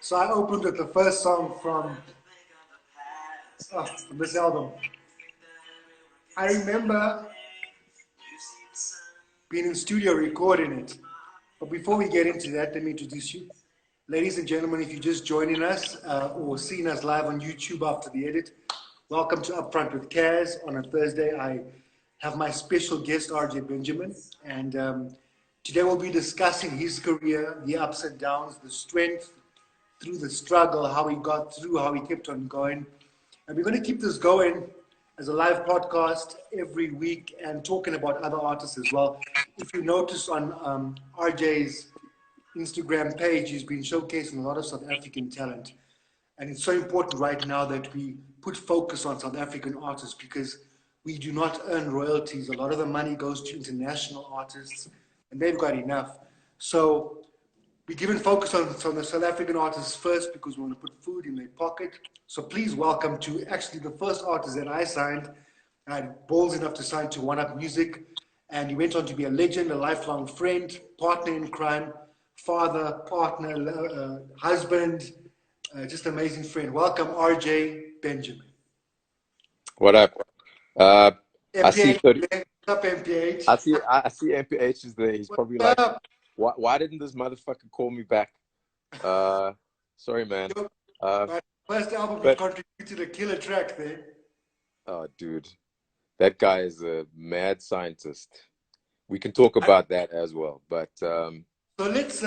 So I opened with the first song from this album. I remember being in studio recording it. But before we get into that, let me introduce you. Ladies and gentlemen, if you're just joining us or seeing us live on YouTube after the edit, welcome to Upfront with Kaz. On a Thursday, I have my special guest, RJ Benjamin. And today we'll be discussing his career, the ups and downs, the strength through the struggle, how he got through, how he kept on going. And we're going to keep this going as a live podcast every week and talking about other artists as well. If you notice on RJ's Instagram page, he's been showcasing a lot of South African talent. And it's so important right now that we put focus on South African artists because we do not earn royalties. A lot of the money goes to international artists and they've got enough. So we're giving focus on the South African artists first because we want to put food in their pocket. So please welcome to actually the first artist that I signed. I had balls enough to sign to One Up Music. And he went on to be a legend, a lifelong friend, partner in crime, father, partner, husband, just amazing friend. Welcome, RJ Benjamin. What up? I see MPH, 30. what's up, MPH? I see MPH is there. He's probably like, Up? why didn't this motherfucker call me back? Sorry, man. My first album, you But contributed a killer track there. oh, dude, that guy is a mad scientist. We can talk about that as well. But So let's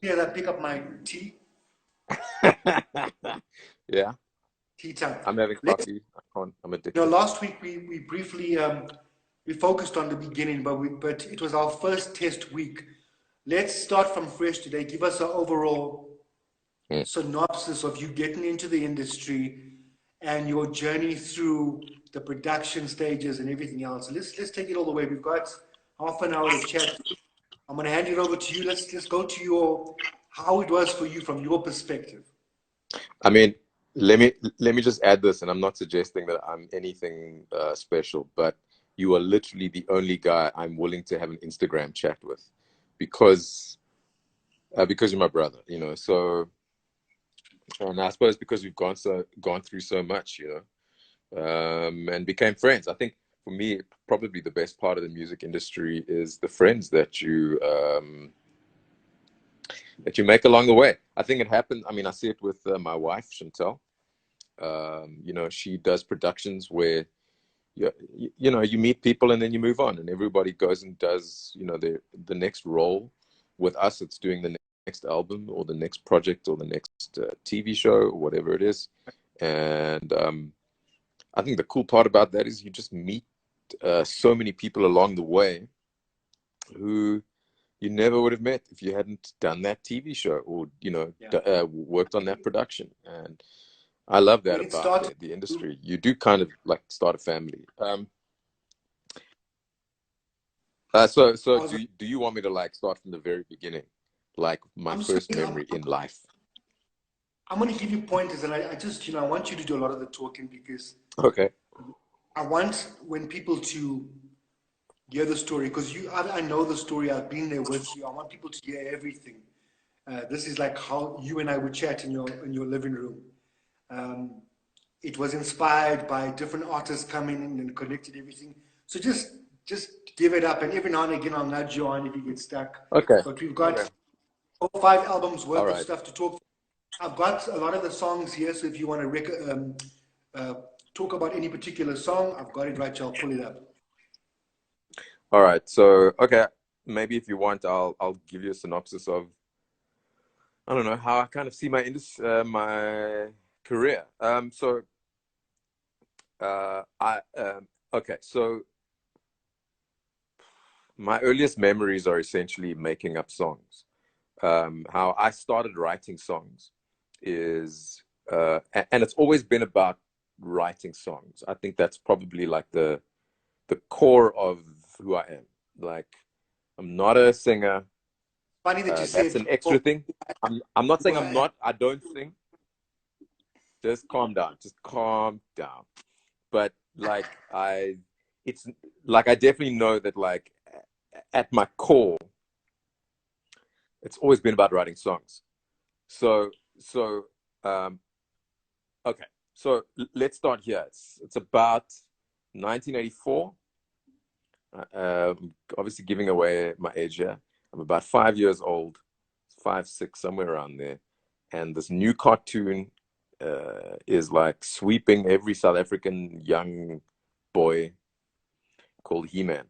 yeah, pick up my tea yeah. tea time. I'm having Let's, coffee. I'm addicted. last week we briefly we focused on the beginning, but it was our first test week. Let's start from fresh today. Give us an overall synopsis of you getting into the industry and your journey through the production stages and everything else. Let's take it all the way. We've got half an hour to chat. I'm going to hand it over to you. Let's go to how it was for you from your perspective. I mean, let me just add this, and I'm not suggesting that I'm anything special, but you are literally the only guy I'm willing to have an Instagram chat with, because you're my brother, you know. So, and I suppose because we've gone through so much, you know, and became friends. I think for me, probably the best part of the music industry is the friends that you make along the way. I think it happened. I mean, I see it with my wife, Chantel. You know, she does productions where you know, you meet people and then you move on, and everybody goes and does, you know, the next role. With us, it's doing the next album or the next project or the next TV show or whatever it is. And I think the cool part about that is you just meet so many people along the way who you never would have met if you hadn't done that TV show or, you know, worked on that production. And I love that about the industry. You do kind of like start a family. So do you want me to like start from the very beginning, like my first memory in life? I'm going to give you pointers, and I just, you know, I want you to do a lot of the talking because okay, I want when people to hear the story, because I know the story. I've been there with you. I want people to hear everything. This is like how you and I would chat in your living room. It was inspired by different artists coming in and connected everything. So just give it up, and every now and again I'll nudge you on if you get stuck. okay. But we've got 5 albums worth of Right. stuff to talk. I've got a lot of the songs here, so if you want to talk about any particular song, I've got it right here. I'll pull it up. All right. So okay, maybe if you want, I'll give you a synopsis of, I don't know, how I kind of see my career. Okay, so my earliest memories are essentially making up songs. How I started writing songs is, and it's always been about writing songs. I think that's probably like the core of who I am. Like, I'm not a singer. Funny that you That's said. an extra thing. I'm not saying I don't sing. Just calm down. Just calm down. But like I definitely know that like at my core, it's always been about writing songs. So so um, okay, so let's start here. It's about 1984. Obviously giving away my age here. I'm about 5 years old, 5, 6, somewhere around there. And this new cartoon is like sweeping every South African young boy called He-Man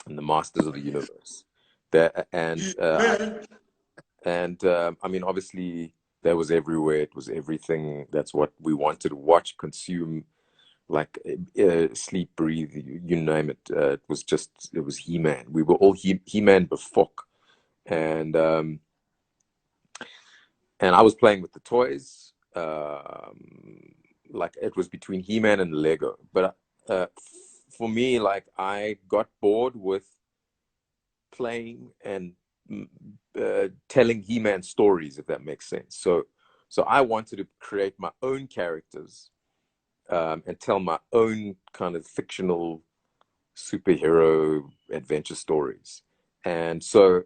and the Masters of the Universe. That I mean, obviously, that was everywhere. It was everything. That's what we wanted to watch, consume, like sleep, breathe, you name it. It was He-Man. We were all He-Man before, and I was playing with the toys. Like it was between He-Man and Lego. But for me, like I got bored with playing and telling He-Man stories, if that makes sense. So I wanted to create my own characters and tell my own kind of fictional superhero adventure stories. And so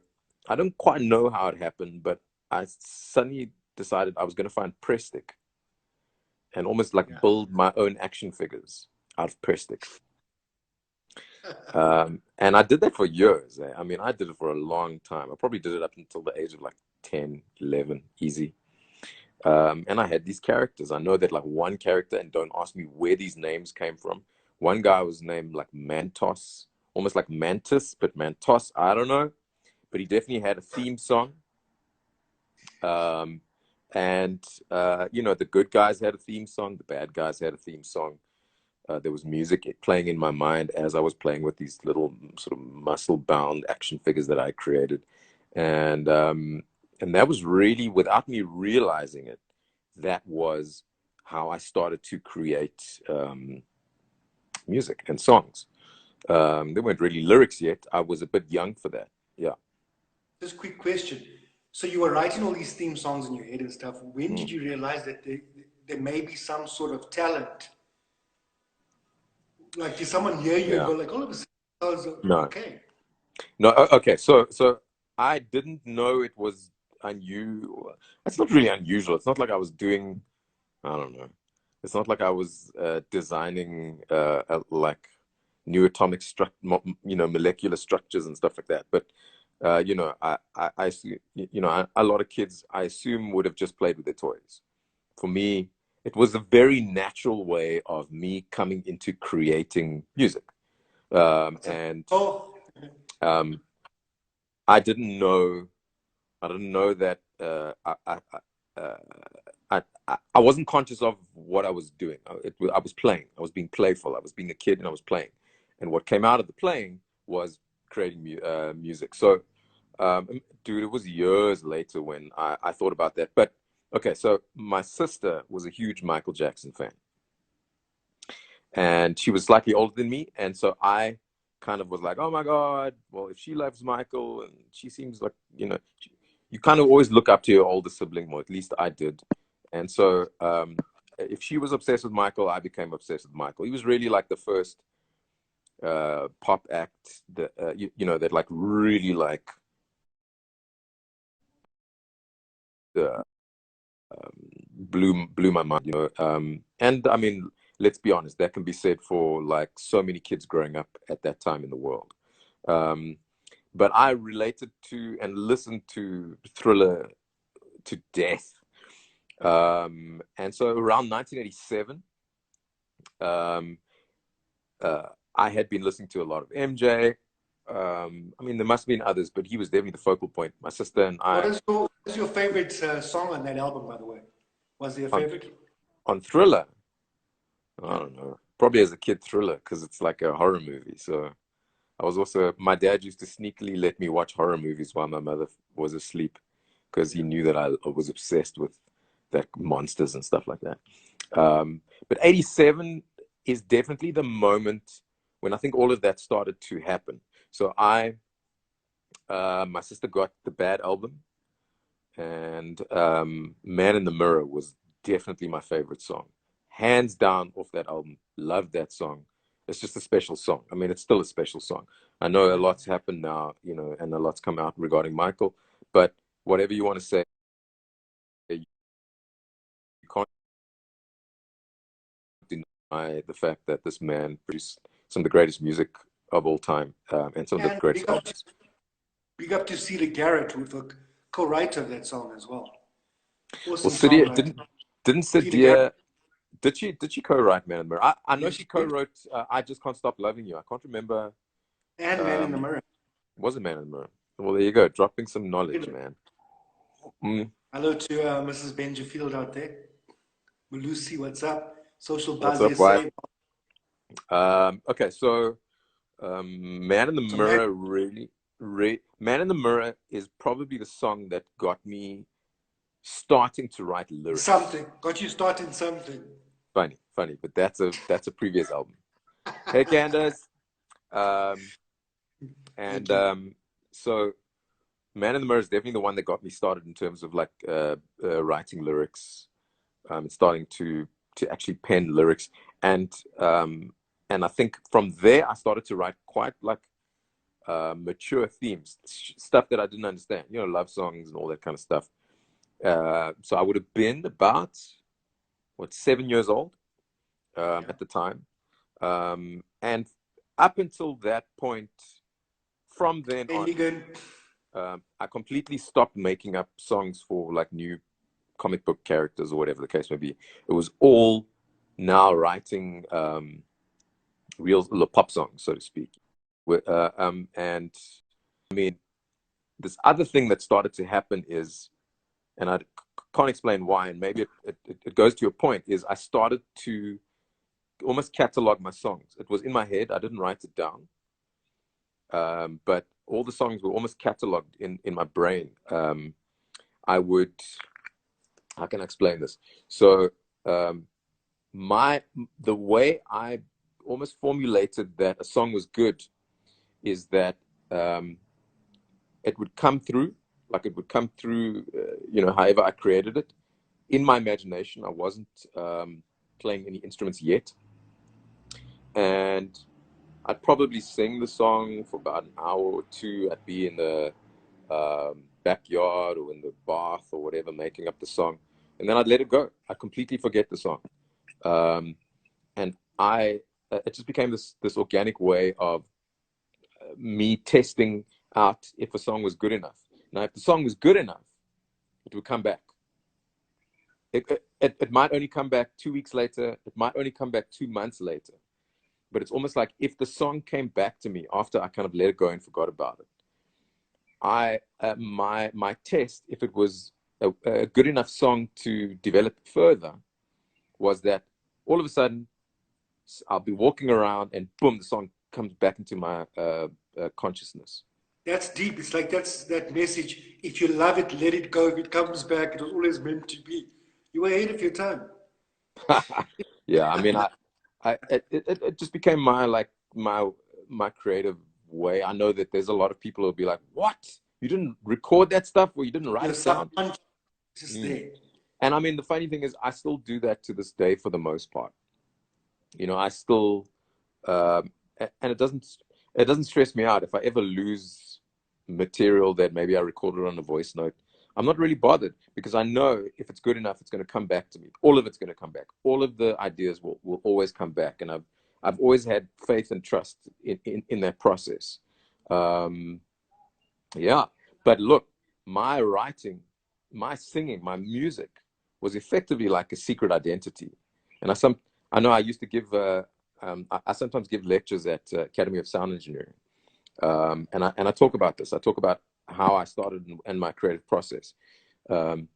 I don't quite know how it happened, but I suddenly decided I was going to find Prestic and almost like build my own action figures out of Prestic. And I did that for years. I mean, I did it for a long time. I probably did it up until the age of like 10, 11, easy. And I had these characters. I know that like one character, and don't ask me where these names came from. One guy was named like Mantos, almost like Mantis, but Mantos, I don't know. But he definitely had a theme song. And you know, the good guys had a theme song, the bad guys had a theme song. There was music playing in my mind as I was playing with these little sort of muscle-bound action figures that I created, and that was really, without me realizing it, that was how I started to create music and songs. They weren't really lyrics yet. I was a bit young for that. Yeah. Just a quick question. So you were writing all these theme songs in your head and stuff. When did you realize that there may be some sort of talent? Like, did someone hear you and Yeah. go like, all of a sudden, I was No. okay. No. Okay. So I didn't know it was unusual. It's not really unusual. It's not like I was doing, I don't know. It's not like I was designing like new atomic molecular structures and stuff like that. But you know, you know, a lot of kids, I assume, would have just played with their toys. For me, it was a very natural way of me coming into creating music. And Oh, um, I didn't know, I didn't know that uh, I wasn't conscious of what I was doing. I was playing. I was being playful. I was being a kid and I was playing. And what came out of the playing was creating music. So, dude, it was years later when I thought about that. But okay, so my sister was a huge Michael Jackson fan. And she was slightly older than me. And so I kind of was like, oh my God, well, if she loves Michael and she seems like, you know, you kind of always look up to your older sibling, or at least I did. And so if she was obsessed with Michael, I became obsessed with Michael. He was really like the first pop act that, you know, that like really like uh, blew my mind, you know. And I mean, let's be honest, that can be said for like so many kids growing up at that time in the world. Um, but I related to and listened to Thriller to death. And so around 1987, um, I had been listening to a lot of MJ. I mean, there must have been others, but he was definitely the focal point. My sister and I what is your favorite song on that album, by the way? Was there a on favorite? Thriller. I Yeah. don't know. Probably as a kid, Thriller, because it's like a horror movie. So I was also, my dad used to sneakily let me watch horror movies while my mother was asleep, because he knew that I was obsessed with that monsters and stuff like that. But 87 is definitely the moment when I think all of that started to happen. So my sister got the Bad album, and Man in the Mirror was definitely my favorite song. Hands down off that album. Loved that song. It's just a special song. I mean, it's still a special song. I know a lot's happened now, you know, and a lot's come out regarding Michael, but whatever you want to say, the fact that this man produced some of the greatest music of all time, and some of the And greatest albums. big up to Celia Garrett, who's a co-writer of that song as well. Well, Awesome Cydia songwriter. didn't Celia Garrett Sadia, did she co-write Man in the Mirror? I know yes, she she did. co-wrote I Just Can't Stop Loving You. I can't remember. And Man in the Mirror. Was it Man in the Mirror? Well, there you go, dropping some knowledge, man. Hello to Mrs. Benjafield out there. Lucy, what's up? Social What's Buzz up, wife? SA. Okay, so Man in the Mirror Man in the Mirror is probably the song that got me starting to write lyrics. Something got you starting something. Funny, but that's a previous album. Hey, Candace. So Man in the Mirror is definitely the one that got me started in terms of like writing lyrics, and starting to actually pen lyrics, and I think from there I started to write quite like mature themes, stuff that I didn't understand, love songs and all that kind of stuff. So I would have been about 7 years old at the time, and up until that point, from then on, I completely stopped making up songs for like new comic book characters or whatever the case may be. It was all now writing real pop songs, so to speak. And I mean, this other thing that started to happen is, and I can't explain why, and maybe it goes to your point, is I started to almost catalog my songs. It was in my head. I didn't write it down. But all the songs were almost cataloged in my brain. I would, how can I explain this? So the way I almost formulated that a song was good is that it would come through, however I created it. In my imagination, I wasn't playing any instruments yet. And I'd probably sing the song for about an hour or two. I'd be in the backyard or in the bath or whatever, making up the song. And then I'd let it go. I'd completely forget the song. And it just became this organic way of me testing out if a song was good enough. Now, if the song was good enough, it would come back. It might only come back 2 weeks later. It might only come back 2 months later. But it's almost like if the song came back to me after I kind of let it go and forgot about it, my test, if it was a good enough song to develop further, was that all of a sudden I'll be walking around and boom, the song comes back into my consciousness. That's deep. It's like that message. If you love it, let it go. If it comes back, it was always meant to be. You were ahead of your time. Yeah, I mean, it just became my creative way. I know that there's a lot of people who'll be like, "What? You didn't record that stuff, or you didn't write it down?" Just there. And I mean, the funny thing is, I still do that to this day for the most part. I still, and it doesn't stress me out if I ever lose material that maybe I recorded on a voice note. I'm not really bothered, because I know if it's good enough, it's going to come back to me. All of it's going to come back. All of the ideas will always come back. And I've always had faith and trust in that process. Yeah. But look, my writing, my singing, my music was effectively like a secret identity. And I know I used to give, I sometimes give lectures at Academy of Sound Engineering. And I talk about this. I talk about how I started and my creative process. But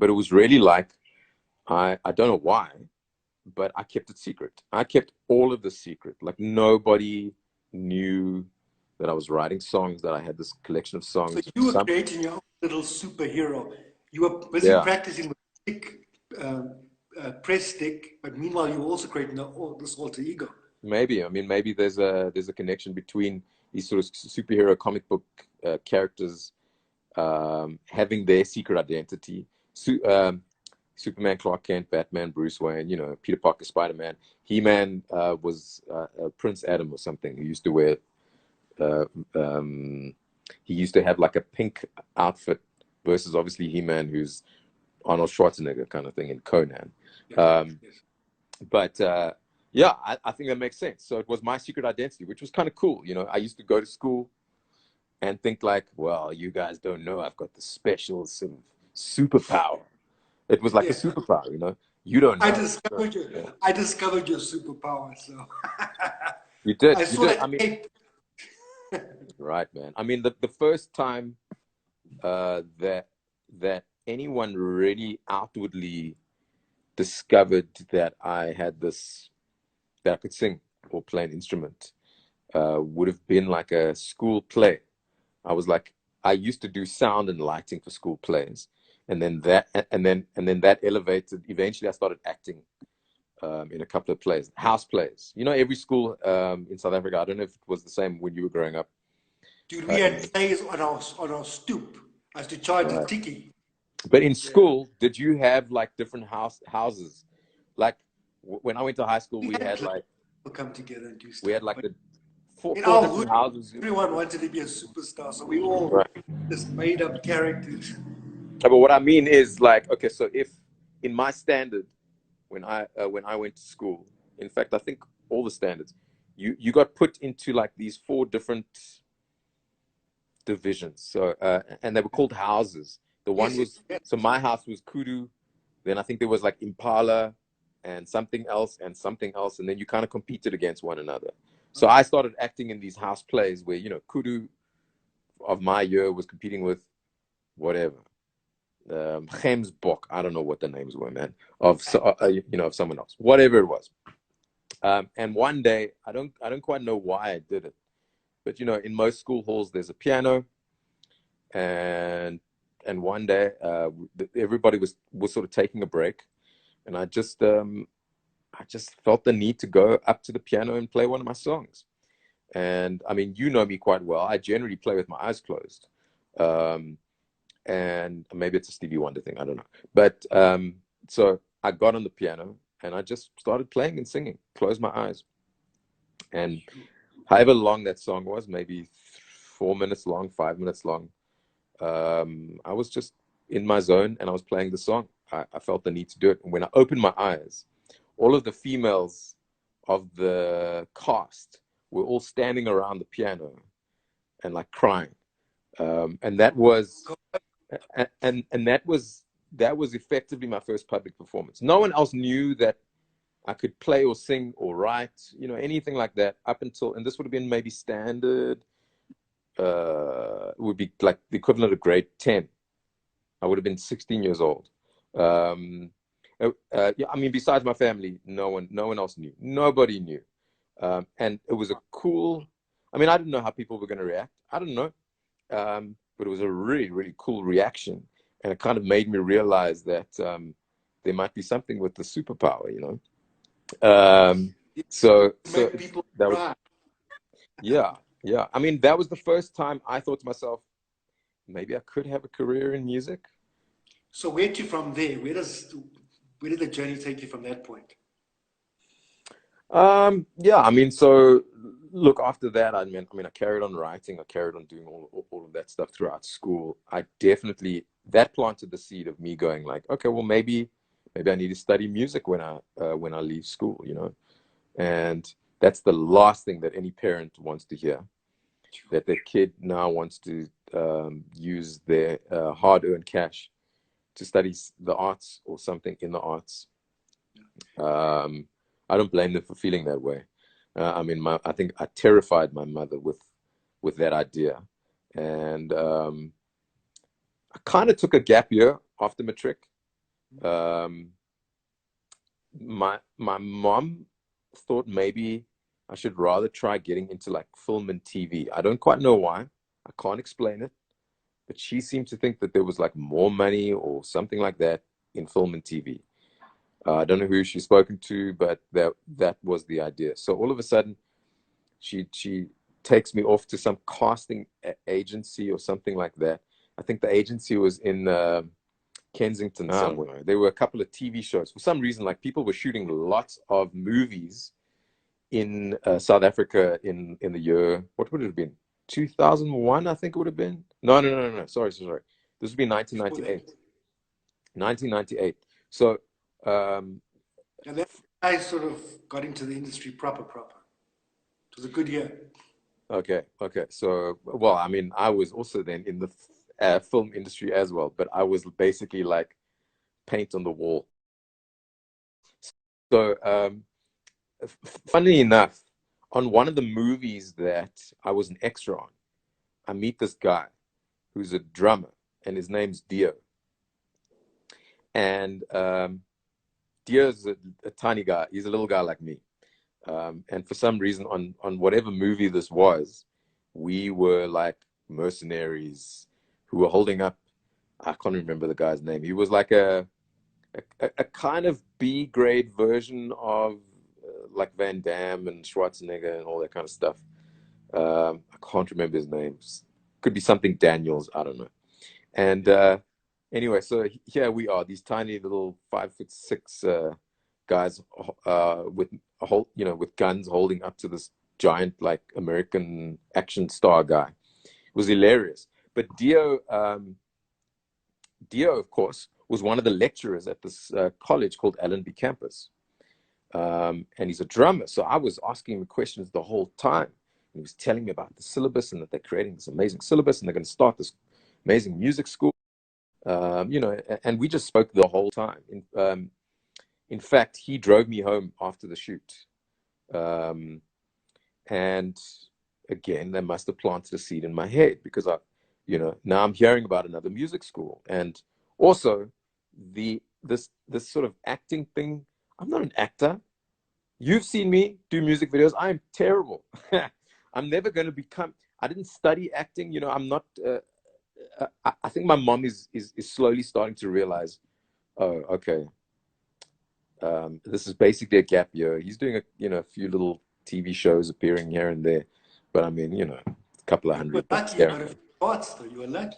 it was really like, I don't know why, but I kept it secret. I kept all of this secret. Like nobody knew that I was writing songs, that I had this collection of songs. So you were creating your own little superhero. You were busy practicing with stick, press stick, but meanwhile you were also creating this alter ego. Maybe. I mean, maybe there's a connection between these sort of superhero comic book characters having their secret identity. Superman, Clark Kent, Batman, Bruce Wayne, Peter Parker, Spider-Man. He-Man was Prince Adam or something. He used to wear, he used to have like a pink outfit, versus obviously He-Man, who's Arnold Schwarzenegger kind of thing in Conan. But yeah, I think that makes sense. So it was my secret identity, which was kind of cool. You know, I used to go to school and think like, well, you guys don't know I've got the special sort of superpower. It was like a Yeah. superpower, you know. You don't I know. discovered your Yeah. I discovered your superpower. So You did, I you saw did. that I mean, tape. right, man. I mean, the first time that anyone really outwardly discovered that I had this, that I could sing or play an instrument, would have been like a school play. I was like, I used to do sound and lighting for school plays, and then that elevated. Eventually, I started acting in a couple of plays, house plays. You know, every school in South Africa. I don't know if it was the same when you were growing up. Dude, we In, had plays on our stoop. I used to charge a right. tiki. But in Yeah. school, did you have like different houses? Like when I went to high school, We had clubs come together and do we stuff. had like But the in four our different hood, houses. everyone wanted to be a superstar. So we all Right. just made up characters. But what I mean is like, okay, so if in my standard, when I went to school, in fact, I think all the standards, you got put into like these four different divisions. So and they were called houses. The one Yes, was, yes. so my house was kudu. Then I think there was like Impala and something else and something else, and then you kind of competed against one another. So I started acting in these house plays where, you know, kudu of my year was competing with whatever. Gemsbok, I don't know what the names were, man, of you know, of someone else, whatever it was. And one day, I don't quite know why I did it, but you know, in most school halls, there's a piano, and one day, everybody was sort of taking a break, and I just felt the need to go up to the piano and play one of my songs. And I mean, you know me quite well. I generally play with my eyes closed. And maybe it's a Stevie Wonder thing, I don't know. But so I got on the piano and I just started playing and singing, closed my eyes. And however long that song was, maybe 4 minutes long, 5 minutes long, I was just in my zone and I was playing the song. I felt the need to do it. And when I opened my eyes, all of the females of the cast were all standing around the piano and like crying. And that was that was effectively my first public performance. No one else knew that I could play or sing or write, you know, anything like that up until, and this would have been maybe standard, would be like the equivalent of grade 10. I would have been 16 years old. Yeah, I mean, besides my family, no one else knew. Nobody knew. And it was a cool, I mean, I didn't know how people were going to react. I don't know. But it was a really, really cool reaction. And it kind of made me realize that there might be something with the superpower, you know? So Make people that was, cry. yeah, yeah. I mean, that was the first time I thought to myself, maybe I could have a career in music. So where to from there? Where did the journey take you from that point? Yeah, I mean, so look, after that, I carried on writing, I carried on doing all of that stuff throughout school. I definitely, that planted the seed of me going like, okay, well, maybe I need to study music when I leave school, you know? And that's the last thing that any parent wants to hear, that their kid now wants to use their hard-earned cash to study the arts or something in the arts. I don't blame them for feeling that way. I mean, I think I terrified my mother with that idea, and I kind of took a gap year after matric. Um, my mom thought maybe I should rather try getting into like film and TV. I don't quite know why. I can't explain it, but she seemed to think that there was like more money or something like that in film and TV. I don't know who she's spoken to, but that was the idea. So all of a sudden, she takes me off to some casting agency or something like that. I think the agency was in Kensington somewhere. There were a couple of TV shows. For some reason, like people were shooting lots of movies in South Africa in the year, what would it have been? 2001, I think it would have been. No. Sorry. This would be 1998. 1998. So And then I sort of got into the industry proper. It was a good year. Okay, okay. So, well, I mean, I was also then in the film industry as well, but I was basically like paint on the wall. So, funnily enough, on one of the movies that I was an extra on, I meet this guy who's a drummer, and his name's Dio. And Dio's a tiny guy. He's a little guy like me. And for some reason, on whatever movie this was, we were like mercenaries who were holding up. I can't remember the guy's name. He was like a kind of B grade version of like Van Damme and Schwarzenegger and all that kind of stuff. I can't remember his names. Could be something Daniels. I don't know. And anyway, so here we are, these tiny little 5'6" guys with a whole, with guns holding up to this giant like American action star guy. It was hilarious. But Dio, of course, was one of the lecturers at this college called Allenby campus. And he's a drummer. So I was asking him questions the whole time. And he was telling me about the syllabus and that they're creating this amazing syllabus and they're going to start this amazing music school. And we just spoke the whole time. In fact, he drove me home after the shoot. And again, they must have planted a seed in my head because now I'm hearing about another music school. And also this sort of acting thing. I'm not an actor. You've seen me do music videos. I'm terrible. I'm never going to become, I didn't study acting. I'm not, I think my mom is slowly starting to realize, oh, okay, this is basically a gap year. He's doing a few little TV shows appearing here and there, but I mean, a couple of hundred bucks Lucky you here. got a few parts, though. You were lucky.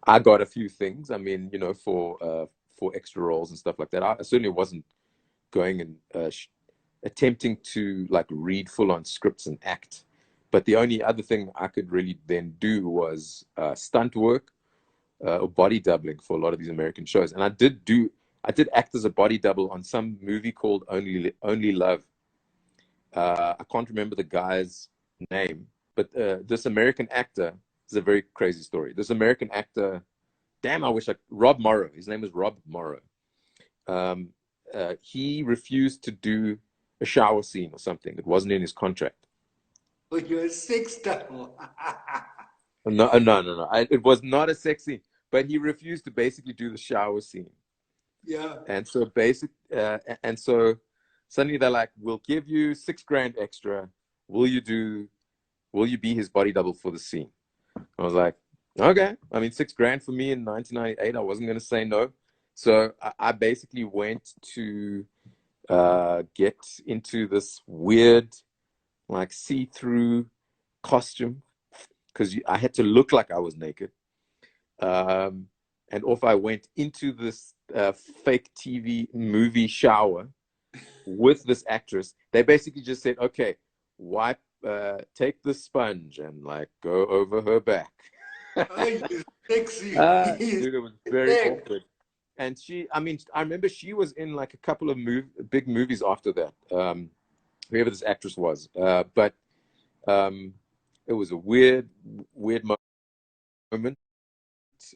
I got a few things. I mean, for extra roles and stuff like that. I certainly wasn't going and attempting to like read full on scripts and act. But the only other thing I could really then do was stunt work or body doubling for a lot of these American shows. And I did act as a body double on some movie called Only Love. I can't remember the guy's name, but this American actor is a very crazy story. This American actor, Rob Morrow. His name is Rob Morrow. He refused to do a shower scene or something. It wasn't in his contract. Oh, you're a sex double. No. It was not a sex scene, but he refused to basically do the shower scene. Yeah. And so suddenly they're like, "We'll give you $6,000 extra. Will you be his body double for the scene?" I was like, "Okay." I mean, $6,000 for me in 1998. I wasn't going to say no. So I basically went to get into this weird, like see-through costume because I had to look like I was naked. And off I went into this fake TV movie shower with this actress. They basically just said, "Okay, take the sponge and like go over her back." Oh, you're sexy. Dude, it was very awkward. And I remember she was in like a couple of big movies after that. Whoever this actress was, but it was a weird moment.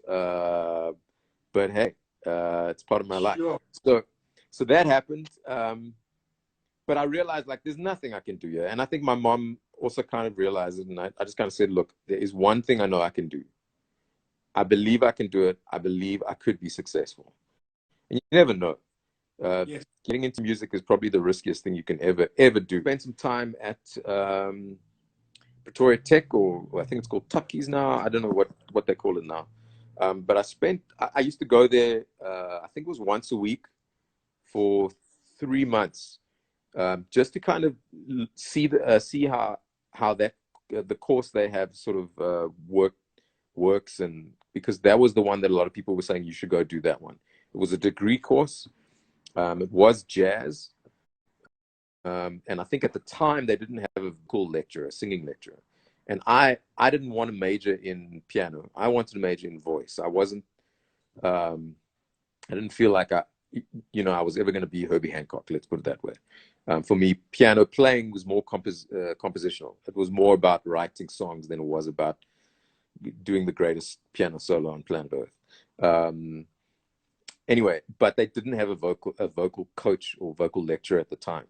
But hey, it's part of my life. Sure. So that happened. But I realized like there's nothing I can do here. And I think my mom also kind of realized it. And I just kind of said, look, there is one thing I know I can do. I believe I can do it. I believe I could be successful. And you never know. Yes. Getting into music is probably the riskiest thing you can ever do. Spend some time at Pretoria Tech, or I think it's called Tuckies now. I don't know what they call it now. But I used to go there, I think it was once a week for 3 months, just to kind of see how that the course they have sort of works, and because that was the one that a lot of people were saying you should go do that one. It was a degree course. It was jazz. And I think at the time they didn't have a cool lecturer, a singing lecturer. And I didn't want to major in piano. I wanted to major in voice. I didn't feel like you know, I was ever going to be Herbie Hancock. Let's put it that way. For me, piano playing was more compositional. It was more about writing songs than it was about doing the greatest piano solo on planet Earth. Anyway, but they didn't have a vocal coach or vocal lecturer at the time.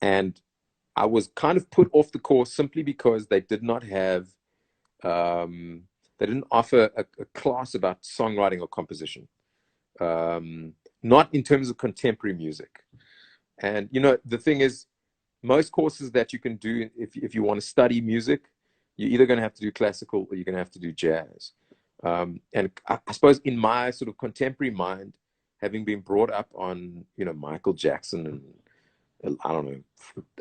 And I was kind of put off the course simply because they did not have, they didn't offer a class about songwriting or composition. Not in terms of contemporary music. And, you know, the thing is, most courses that you can do if you want to study music, you're either going to have to do classical or you're going to have to do jazz. And I suppose in my sort of contemporary mind, having been brought up on, you know, Michael Jackson and I don't know,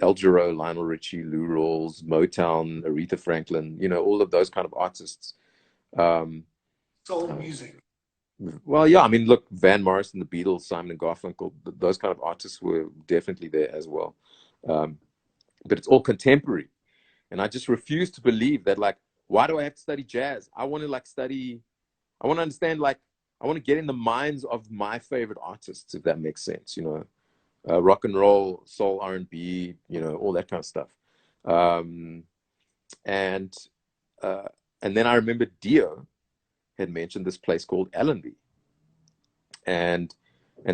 El Giro, Lionel Richie, Lou Rawls, Motown, Aretha Franklin, you know, all of those kind of artists. Soul music. Well, yeah, I mean, look, Van Morrison, the Beatles, Simon and Garfunkel, those kind of artists were definitely there as well. But it's all contemporary. And I just refuse to believe that, like, why do I have to study jazz? I want to, like, I want to understand, like, I want to get in the minds of my favorite artists, if that makes sense, you know, rock and roll, soul, R&B, you know, all that kind of stuff. And then I remember Dio had mentioned this place called Allenby. And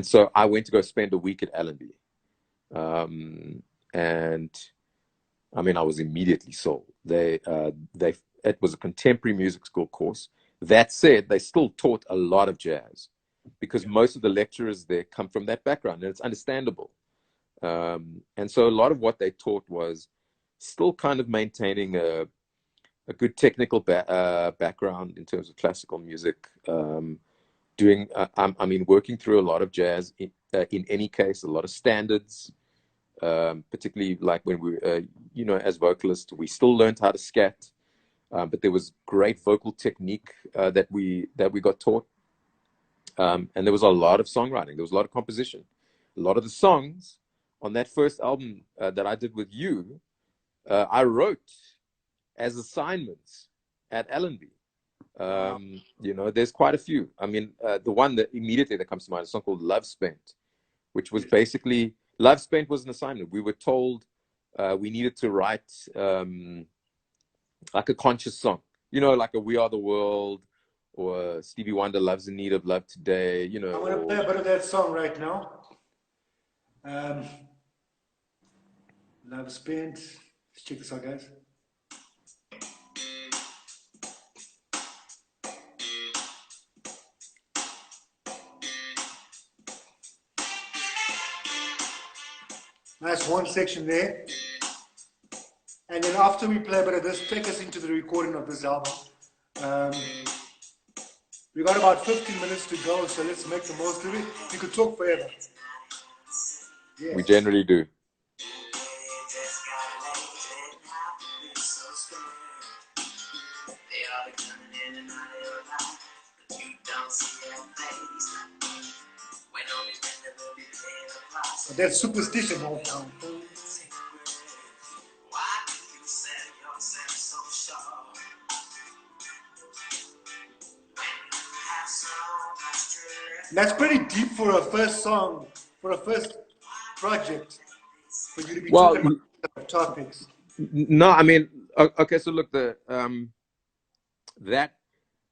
so I went to go spend a week at Allenby. And I mean, I was immediately sold. It was a contemporary music school course. That said, they still taught a lot of jazz because most of the lecturers there come from that background, and it's understandable. And so a lot of what they taught was still kind of maintaining a good technical background in terms of classical music, I mean, working through a lot of jazz in any case, a lot of standards, particularly like when we, you know, as vocalists, we still learned how to scat, but there was great vocal technique that we got taught, and there was a lot of songwriting. There was a lot of composition. A lot of the songs on that first album that I did with you, I wrote as assignments at Allenby. You know, there's quite a few. I mean, the one that immediately that comes to mind is a song called Love Spent, which was basically, Love Spent was an assignment. We were told we needed to write like a conscious song, you know, like a We Are the World or Stevie Wonder, Love's in Need of Love Today, you know. I'm going to play a bit of that song right now. Love Spent. Let's check this out, guys. Nice one section there. And then after we play a bit of this, take us into the recording of this album. We got about 15 minutes to go, so let's make the most of it. We could talk forever. Yeah. We generally do. That's superstition. That's pretty deep for a first song, for a first project, for you to be talking about topics. No, I mean, okay, so look, that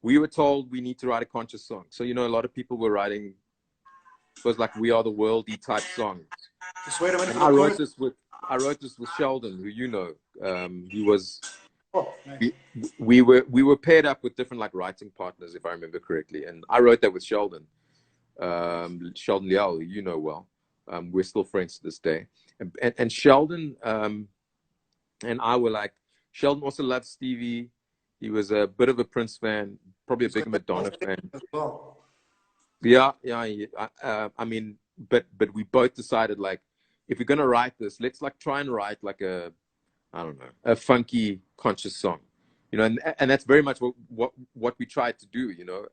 we were told we need to write a conscious song. So, you know, a lot of people were writing, it was like We Are the World-y type songs. Just wait a minute. I wrote this with Sheldon, who you know. He was. Oh, nice. We were paired up with different like writing partners, if I remember correctly, and I wrote that with Sheldon. Sheldon Liao, you know well. We're still friends to this day. And Sheldon and I were like, Sheldon also loved Stevie. He was a bit of a Prince fan, probably a big Madonna fan. Well. Yeah. I mean, but we both decided, like, if we're gonna write this, let's like try and write like a funky conscious song, you know, and that's very much what we tried to do, you know.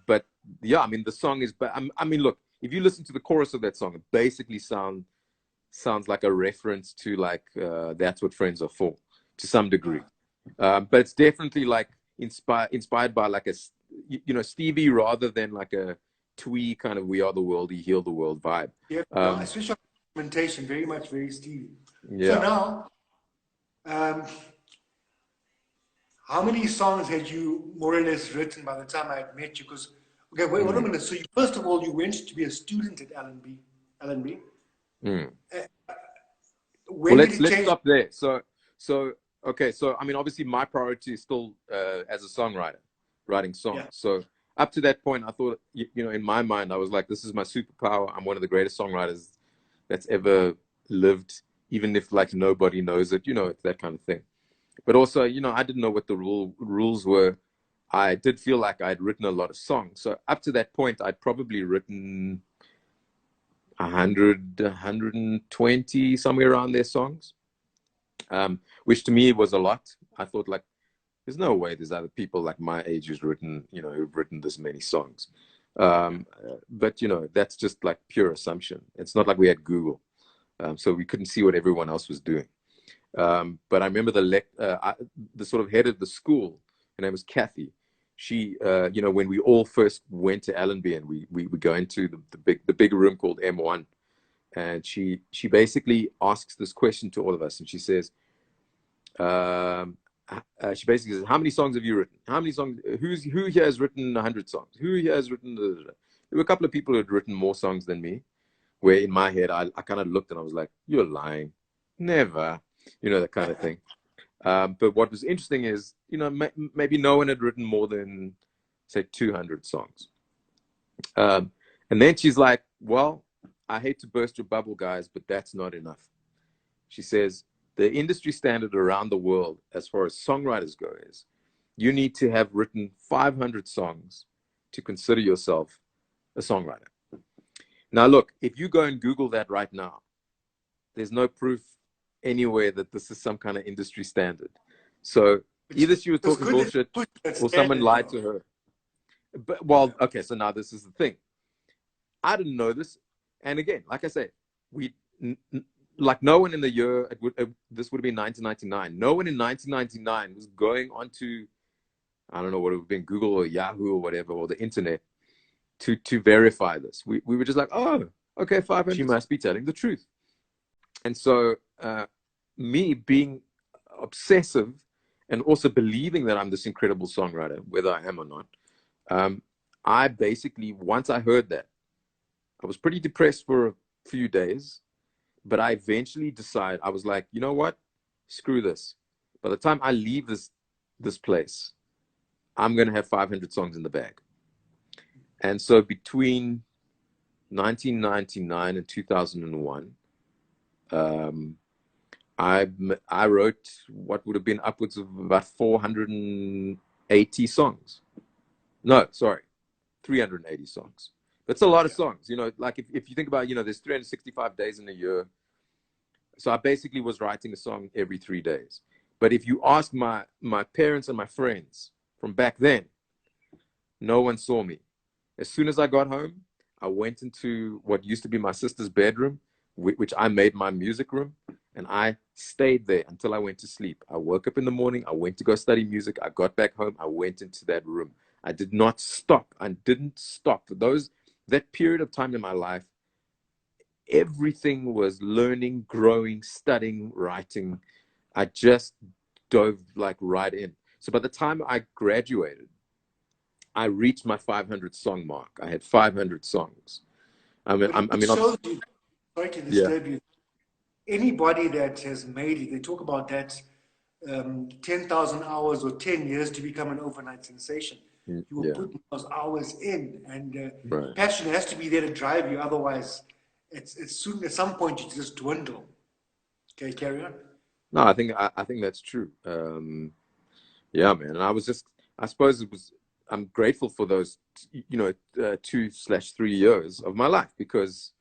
But yeah, I mean, the song is, but I mean, look, if you listen to the chorus of that song, it basically sounds like a reference to like That's What Friends Are For, to some degree. But it's definitely like inspired by like a, you know, Stevie rather than like a twee kind of We Are the World, He Heal the World vibe. Yeah, no, especially instrumentation, very Stevie. So Yeah. now, um, how many songs had you more or less written by the time I had met you? Because, okay, wait a minute. So you, first of all, you went to be a student at Allenby. Allenby. Mm. When Well, did it let's change? stop there. So okay. So I mean, obviously, my priority is still as a songwriter, writing songs. Yeah. So up to that point, I thought, you know, in my mind, I was like, this is my superpower. I'm one of the greatest songwriters that's ever lived, even if like nobody knows it. You know, it's that kind of thing. But also, you know, I didn't know what the rules were. I did feel like I'd written a lot of songs. So up to that point, I'd probably written 100, 120, somewhere around their songs, which to me was a lot. I thought, like, there's no way there's other people like my age who've written this many songs. But, you know, that's just like pure assumption. It's not like we had Google. So we couldn't see what everyone else was doing. But I remember the sort of head of the school, her name was Kathy. She, you know, when we all first went to Allenby and we go into the big room called M1, and she basically asks this question to all of us, and she says, she basically says, "How many songs have you written? How many songs? Who here has written 100 songs? Who here has written?" There were a couple of people who had written more songs than me. Where in my head, I kind of looked and I was like, "You're lying, never," you know, that kind of thing. But what was interesting is, you know, maybe no one had written more than, say, 200 songs. And then she's like, "Well, I hate to burst your bubble, guys, but that's not enough." She says, the industry standard around the world, as far as songwriters go, is you need to have written 500 songs to consider yourself a songwriter. Now, look, if you go and Google that right now, there's no proof anywhere that this is some kind of industry standard. So either she was talking bullshit or someone lied to her. But, well, okay, so now this is the thing. I didn't know this. And again, like I say, like no one in the year, this would have been 1999. No one in 1999 was going onto, I don't know what it would have been, Google or Yahoo or whatever, or the internet to verify this. We were just like, oh, okay, 500, she must be telling the truth. And so me being obsessive and also believing that I'm this incredible songwriter, whether I am or not, I basically, once I heard that, I was pretty depressed for a few days, but I eventually decided, I was like, you know what? Screw this. By the time I leave this place, I'm going to have 500 songs in the bag. And so between 1999 and 2001, I wrote what would have been upwards of about 480 songs. No, sorry, 380 songs. That's a lot of songs. You know, like if you think about, you know, there's 365 days in a year. So I basically was writing a song every 3 days. But if you ask my parents and my friends from back then, no one saw me. As soon as I got home, I went into what used to be my sister's bedroom, which I made my music room, and I stayed there until I went to sleep. I woke up in the morning, I went to go study music, I got back home, I went into that room. I did not stop. I didn't stop. That period of time in my life, everything was learning, growing, studying, writing. I just dove like right in. So by the time I graduated, I reached my 500 song mark. I had 500 songs. It shows you, sorry to disturb you, anybody that has made it, they talk about that 10,000 hours or 10 years to become an overnight sensation. You will put those hours in, and passion has to be there to drive you. Otherwise, it's soon at some point you just dwindle. Okay, carry on. No, I think that's true. Yeah, man. And I suppose I'm grateful for those, 2/3 years of my life, because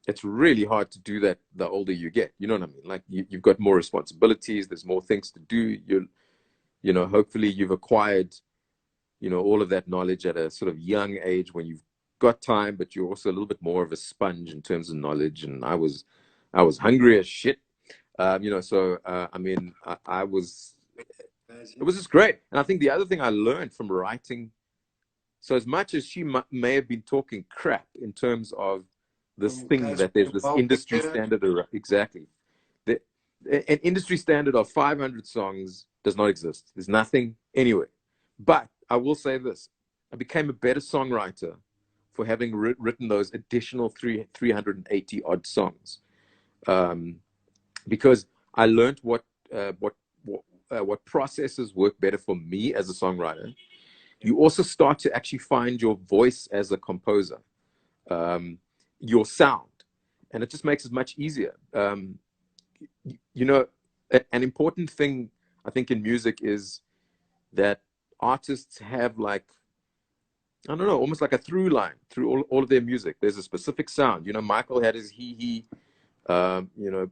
it's really hard to do that the older you get. You know what I mean? Like you've got more responsibilities. There's more things to do. Hopefully you've acquired, all of that knowledge at a sort of young age when you've got time, but you're also a little bit more of a sponge in terms of knowledge. And I was hungry as shit. I mean, it was just great. And I think the other thing I learned from writing So as much as she may have been talking crap in terms of this thing Guys, that there's this industry standard, exactly. An industry standard of 500 songs does not exist. There's nothing anywhere. But I will say this: I became a better songwriter for having written those additional 380 odd songs, because I learned what processes work better for me as a songwriter. You also start to actually find your voice as a composer, your sound, and it just makes it much easier. You know, an important thing I think in music is that artists have, like, I don't know, almost like a through line through all of their music. There's a specific sound. You know, Michael had his he. You know,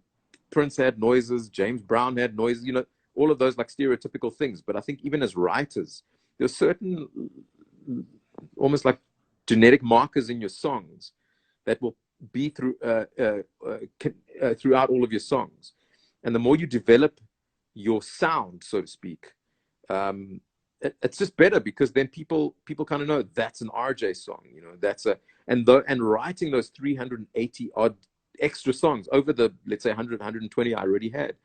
Prince had noises. James Brown had noises. You know, all of those like stereotypical things. But I think even as writers, there's certain almost like genetic markers in your songs that will be throughout all of your songs. And the more you develop your sound, so to speak, it's just better, because then people kind of know that's an RJ song, you know, and writing those 380 odd extra songs over the, let's say, 120 I already had,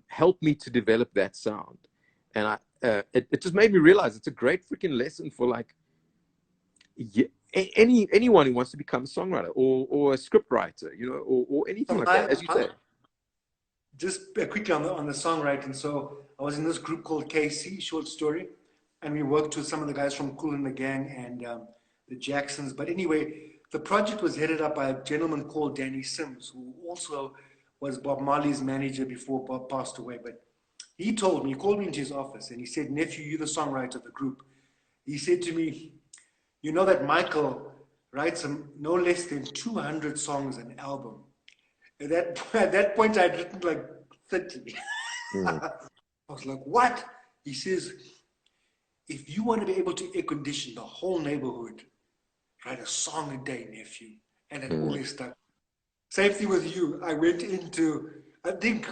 helped me to develop that sound. And it just made me realize it's a great freaking lesson for, like, anyone who wants to become a songwriter or a script writer, you know, or anything like that, as you say. Just quickly on the songwriting. So I was in this group called KC, Short Story, and we worked with some of the guys from Kool and the Gang and the Jacksons. But anyway, the project was headed up by a gentleman called Danny Sims, who also was Bob Marley's manager before Bob passed away. But he called me into his office, and he said, "Nephew, you're the songwriter of the group." He said to me, "You know that Michael writes no less than 200 songs an album." At that point, I'd written like 30. I was like, "What?" He says, "If you want to be able to air condition the whole neighborhood, write a song a day, nephew." And it always stuck. Same thing with you. I went into, I think,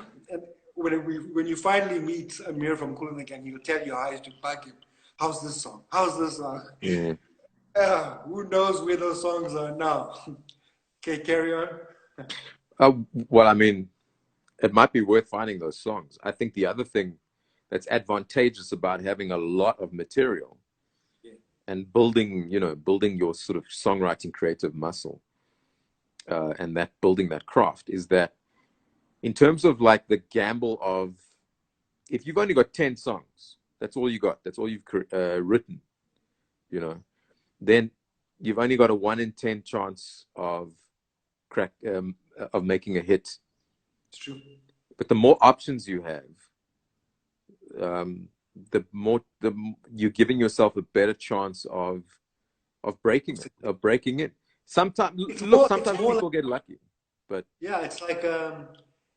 when you finally meet Amir from Kool and the Gang, he'll tell you how I used to bug him. "How's this song? How's this song?" Who knows where those songs are now? Okay, carry on. Well, I mean, it might be worth finding those songs. I think the other thing that's advantageous about having a lot of material and building your sort of songwriting creative muscle, and that building that craft, is that in terms of like the gamble of, if you've only got 10 songs, that's all you got, that's all you've written, you know, then you've only got a 1 in 10 chance of making a hit. It's true. But the more options you have, the more you're giving yourself a better chance of breaking it. Sometimes people get lucky, but yeah, it's like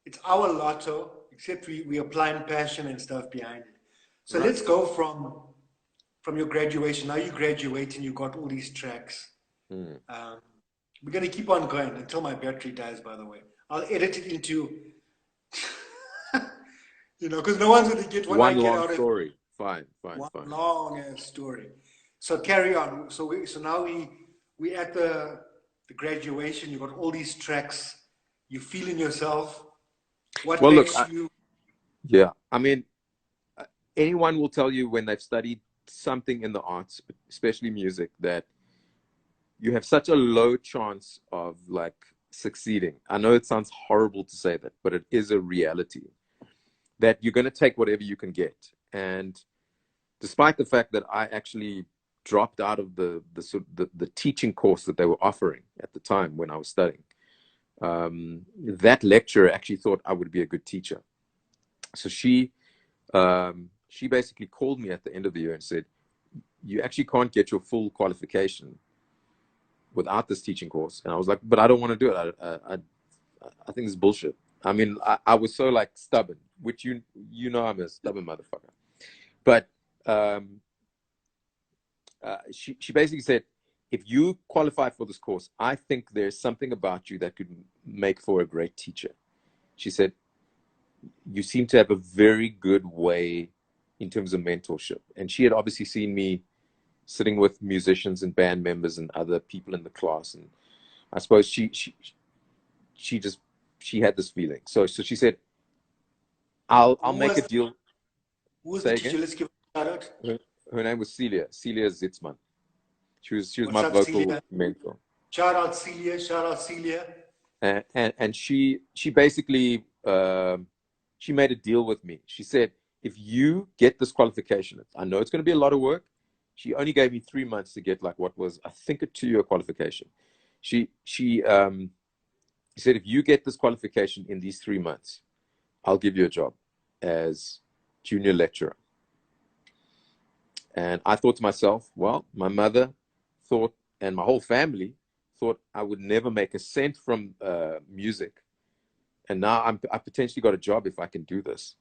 it's our lotto, except we applying passion and stuff behind it. So let's go from your graduation. Now you graduate and you got all these tracks. We're going to keep on going until my battery dies, by the way. I'll edit it into, you know, because no one's going to get what I get out of it. Story. Fine. One long ass story. So carry on. So now we at the graduation. You got all these tracks. You feeling yourself. What makes you? Yeah, I mean, anyone will tell you when they've studied something in the arts, especially music, that you have such a low chance of like succeeding. I know it sounds horrible to say that, but it is a reality, that you're going to take whatever you can get. And despite the fact that I actually dropped out of the teaching course that they were offering at the time when I was studying, that lecturer actually thought I would be a good teacher. So she basically called me at the end of the year and said, "You actually can't get your full qualification without this teaching course." And I was like, "But I don't want to do it. I think it's bullshit." I mean, I was so like stubborn, which you know I'm a stubborn motherfucker. But she basically said, "If you qualify for this course, I think there's something about you that could make for a great teacher." She said, "You seem to have a very good way in terms of mentorship." And she had obviously seen me sitting with musicians and band members and other people in the class. And I suppose she had this feeling. So she said, I'll Who make a was deal. who was the Say teacher? again. Let's give a shout out. Her name was Celia Zitzman. She was What's my up, vocal Celia? mentor. Shout out Celia. Shout out Celia. And she basically she made a deal with me. She said, if you get this qualification, I know it's going to be a lot of work. She only gave me 3 months to get like what was, I think, a 2-year qualification. She said, if you get this qualification in these 3 months, I'll give you a job as junior lecturer. And I thought to myself, well, my mother thought, and my whole family thought I would never make a cent from music. And now I potentially got a job if I can do this,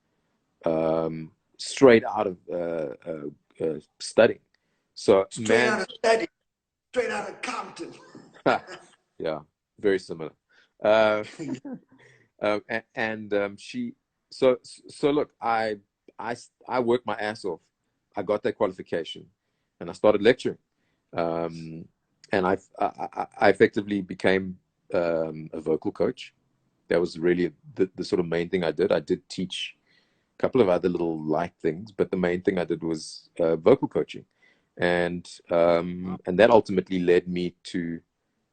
straight out of studying. So, Straight out man, of study. Straight out of Compton. yeah, very similar. Uh, she, so look, I worked my ass off. I got that qualification, and I started lecturing. And I effectively became a vocal coach. That was really the sort of main thing I did. I did teach a couple of other little light things, but the main thing I did was vocal coaching, and that ultimately led me to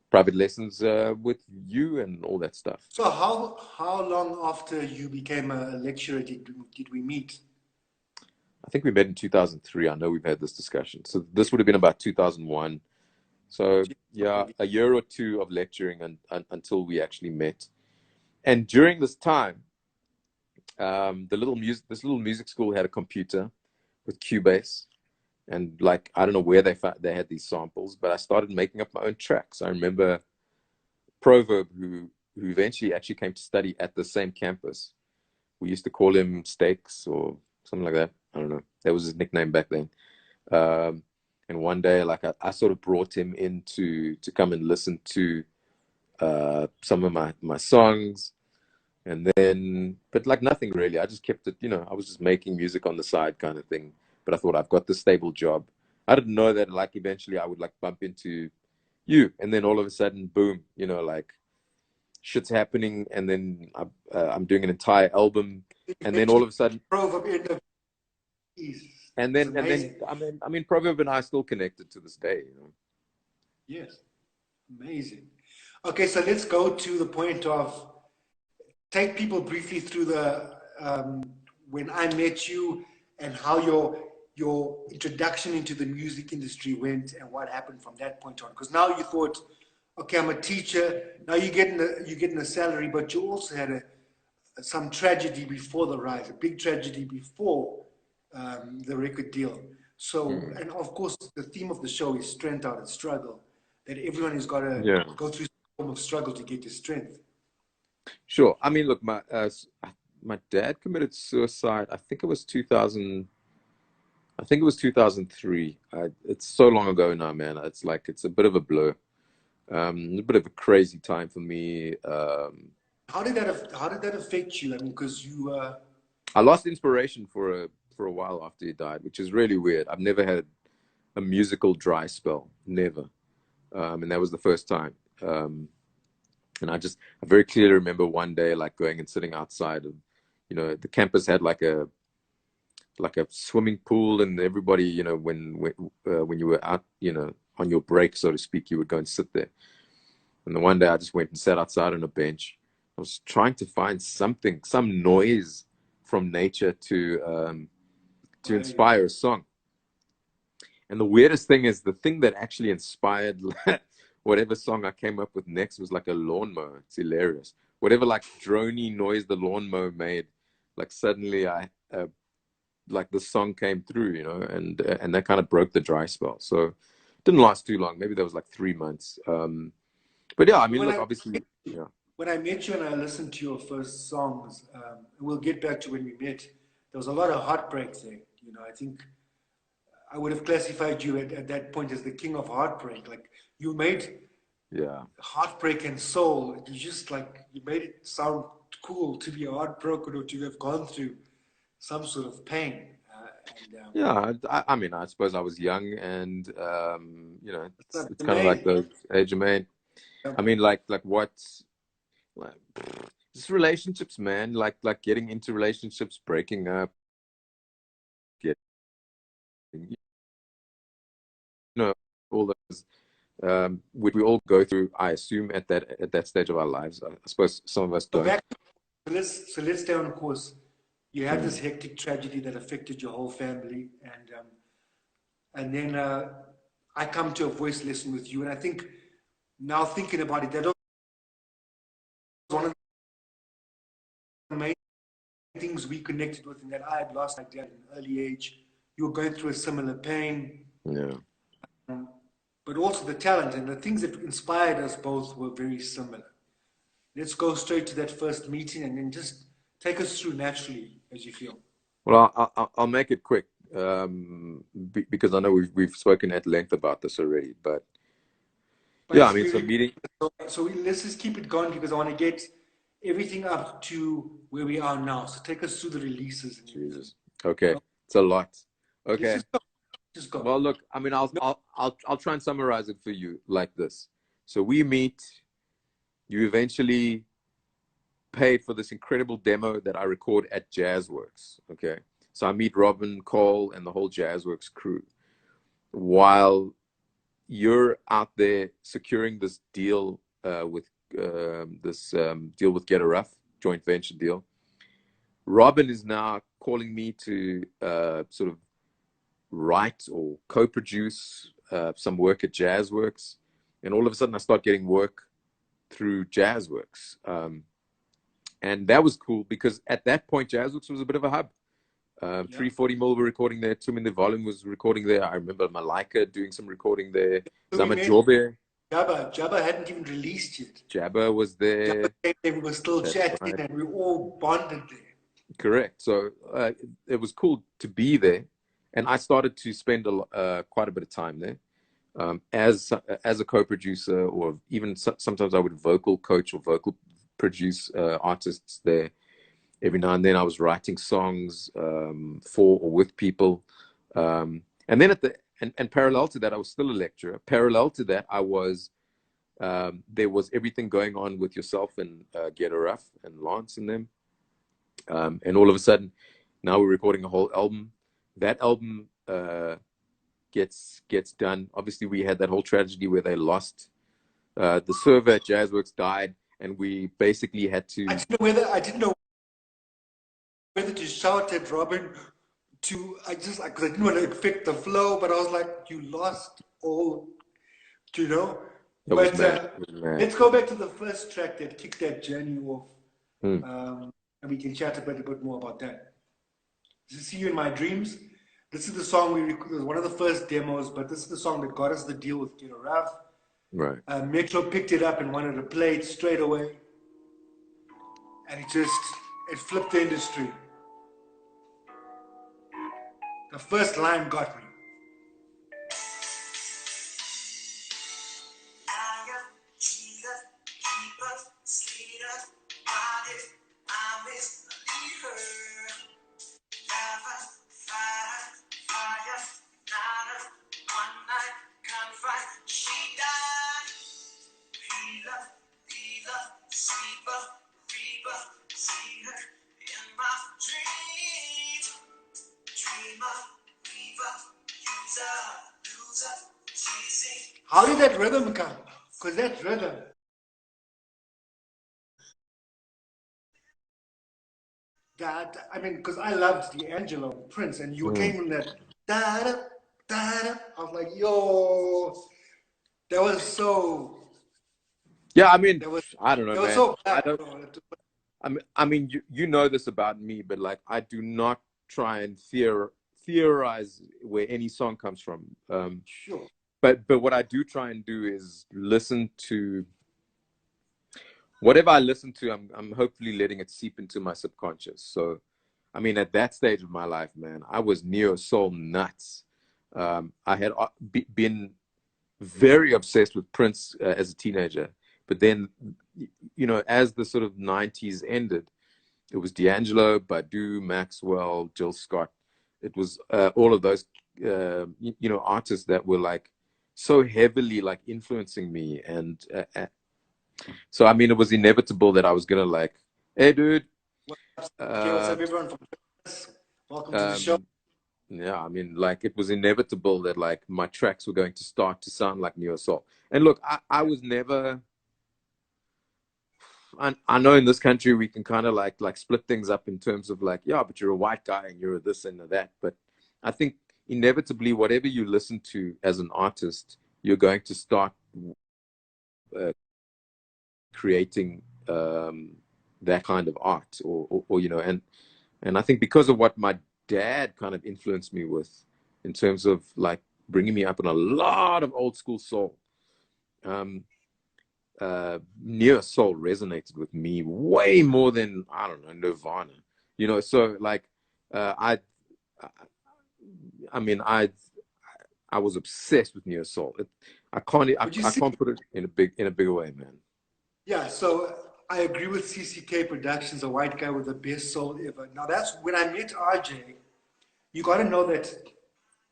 private lessons with you and all that stuff. So how long after you became a lecturer did we meet? I think we met in 2003. I know we've had this discussion. So this would have been about 2001. So yeah, a year or two of lecturing until we actually met. And during this time, this little music school had a computer with Cubase, and like I don't know where they had these samples, but I started making up my own tracks. I remember Proverb, who eventually actually came to study at the same campus. We used to call him Stakes or something like that. I don't know. That was his nickname back then. And one day, like I sort of brought him in to come and listen to some of my songs. And then, but like nothing really. I just kept it, I was just making music on the side kind of thing. But I thought I've got this stable job. I didn't know that like eventually I would like bump into you. And then all of a sudden, boom, like shit's happening. And then I'm doing an entire album. And then all of a sudden, Proverb in the and it's then, amazing. I mean, Proverb and I are still connected to this day, Yes, amazing. Okay, so let's go to the point of take people briefly through the when I met you and how your introduction into the music industry went and what happened from that point on. Because now you thought, okay, I'm a teacher. Now you're getting a salary, but you also had some tragedy before the rise, a big tragedy before the record deal. So, and of course, the theme of the show is strength out of struggle. That everyone has got to Yeah. go through some form of struggle to get to strength. Sure. I mean, look, my dad committed suicide. I think it was 2000. I think it was 2003. It's so long ago now, man. It's like it's a bit of a blur. A bit of a crazy time for me. How did that affect you? I mean, because you I lost inspiration for a while after he died, which is really weird. I've never had a musical dry spell, never, and that was the first time. And I very clearly remember one day like going and sitting outside of, the campus had like a swimming pool, and everybody, when you were out, on your break, so to speak, you would go and sit there. And the one day I just went and sat outside on a bench. I was trying to find something, some noise from nature to inspire a song. And the weirdest thing is the thing that actually inspired whatever song I came up with next was like a lawnmower. It's hilarious. Whatever like drony noise the lawnmower made, like suddenly like the song came through, and that kind of broke the dry spell. So it didn't last too long. Maybe that was like 3 months. But yeah, I mean, look, obviously, yeah. When I met you and I listened to your first songs, we'll get back to when we met. There was a lot of heartbreak there. I think I would have classified you at that point as the king of heartbreak. Like you made heartbreak and soul. You made it sound cool to be heartbroken or to have gone through some sort of pain. And Yeah, I mean, I suppose I was young, and you know, that's it's the kind of like main. the age of man. I mean, like what, like, just relationships, man. Like getting into relationships, breaking up, getting, you know, all those, which we all go through. I assume at that stage of our lives. I suppose some of us So don't. back. So let's stay on course. You had this Mm, hectic tragedy that affected your whole family, and then I come to a voice lesson with you, and I think now thinking about it, that was one of the main things we connected with, in that I had lost my dad at an early age. You were going through a similar pain, yeah. but also the talent and the things that inspired us both were very similar. Let's go straight to that first meeting, and then just take us through naturally as you feel. Well, I'll make it quick, because I know we've spoken at length about this already. But But yeah, I it's mean, so really, meeting. let's just keep it going, because I want to get everything up to where we are now. So take us through the releases and everything. Jesus. Okay, it's a lot. Let's Okay. just go. Just go. Well, look, I mean, No, I'll try and summarize it for you like this. So we meet. You eventually paid for this incredible demo that I record at Jazzworks. Okay. So I meet Robin Cole and the whole Jazzworks crew while you're out there securing this deal with this deal with Get a Rough joint venture deal. Robin is now calling me to sort of write or co-produce some work at Jazzworks, and all of a sudden I start getting work through Jazzworks, and that was cool because at that point Jazzworks was a bit of a hub. yeah. 340 mil were recording there. Too Many Volume was recording there. I remember Malika doing some recording there. So we Zama met Jobe, Jabba. Jabba hadn't even released yet. Jabba was Jabba there. came there, we were still That's chatting, right. and we all bonded there. Correct. So it was cool to be there, and I started to spend quite a bit of time there, as a co-producer, or even sometimes I would vocal coach or vocal produce artists there. Every now and then I was writing songs for or with people, and then and parallel to that I was still a lecturer. Parallel to that I was there was everything going on with yourself and Get a Rough and Lance and them. And all of a sudden, now we're recording a whole album. That album gets done. Obviously, we had that whole tragedy where they lost the server at Jazzworks died, and we basically had to. I didn't know whether to shout at Robin to, because I didn't want to affect the flow, but I was like, you lost all, you know. It was But mad. It was mad. let's go back to the first track that kicked that journey off, Hmm. and we can chat a bit more about that. This is See You in My Dreams. This is the song we recorded, one of the first demos, but this is the song that got us the deal with Get a Rough. Right. Metro picked it up and wanted to play it straight away, and it flipped the industry. The first line got me. How did that rhythm come? Because that rhythm, I mean, because I loved D'Angelo, Prince, and you Hmm. came in that da da da da. I was like, yo, that was so, Yeah, I mean, that was, I don't know, that was man. so I black, don't. bro. I mean, you know this about me, but like, I do not try and theorize where any song comes from. Sure. But what I do try and do is listen to whatever I listen to. I'm hopefully letting it seep into my subconscious. So, I mean, at that stage of my life, man, I was neo soul nuts. I had been very obsessed with Prince as a teenager, but then, you know, as the sort of 90s ended, it was D'Angelo, Badu, Maxwell, Jill Scott. It was all of those, you know, artists that were like so heavily like influencing me. And so, I mean, it was inevitable that I was going to like, hey, dude, Okay, what's uh, up, everyone? Welcome to the show. um, yeah, I mean, like it was inevitable that like my tracks were going to start to sound like Neo Soul. And look, I was never, I know in this country we can kind of like split things up in terms of like, yeah, but you're a white guy and you're a this and a that. But I think inevitably, whatever you listen to as an artist, you're going to start uh, creating that kind of art, or you know, and I think because of what my dad kind of influenced me with, in terms of like bringing me up on a lot of old school soul. Neo soul resonated with me way more than, I don't know, Nirvana, you know. So like I mean, I was obsessed with neo soul. Would you I see? can't put it in a bigger way, man. Yeah, so I agree with CCK Productions, a white guy with the best soul ever. Now that's when I met RJ. You got to know that.